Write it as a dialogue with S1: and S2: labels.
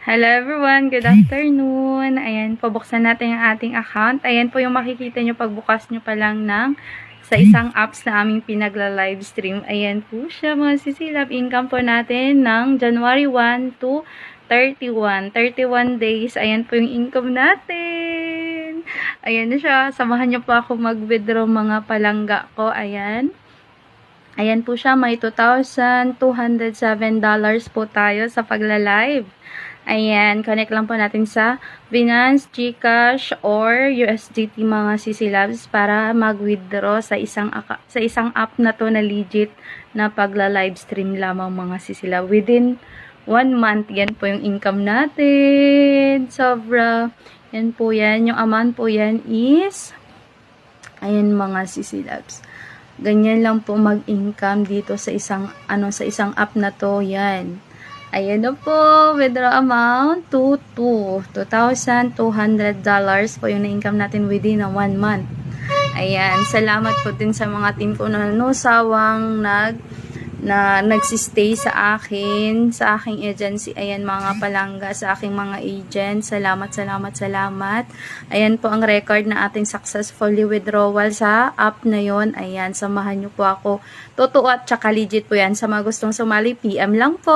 S1: Hello everyone, good afternoon. Ayan, pabuksan natin yung ating account. Ayan po yung makikita nyo pagbukas nyo pa lang sa isang apps na aming pinagla-livestream. Ayan po siya mga sisilab. Income po natin ng January 1 to 31. 31 days. Ayan po yung income natin. Ayan na siya. Samahan nyo po ako mag-withdraw mga palangga ko. Ayan. Ayan po siya. May $2,207 po tayo sa pagla-live. Ayan, connect lang po natin sa Binance, GCash, or USDT mga sisilabs para mag-withdraw sa isang app na to na legit na pagla-livestream lamang mga sisilab. Within 1 month, yan po yung income natin. Sobra. Yan po yan. Yung amount po yan is, ayan mga sisilabs. Ganyan lang po mag-income dito sa isang app na to. Yan. Ayan na po, withdraw amount to $2,200 po yung na-income natin within 1 month. Ayan, salamat po din sa mga team ko na sawang nagsistay sa akin, sa aking agency. Ayan mga palangga, sa aking mga agent. Salamat. Ayan po ang record na ating successfully withdrawal sa app na yon. Ayan, samahan nyo po ako. Totoo at tsaka legit po yan. Sa mga gustong sumali, PM lang po.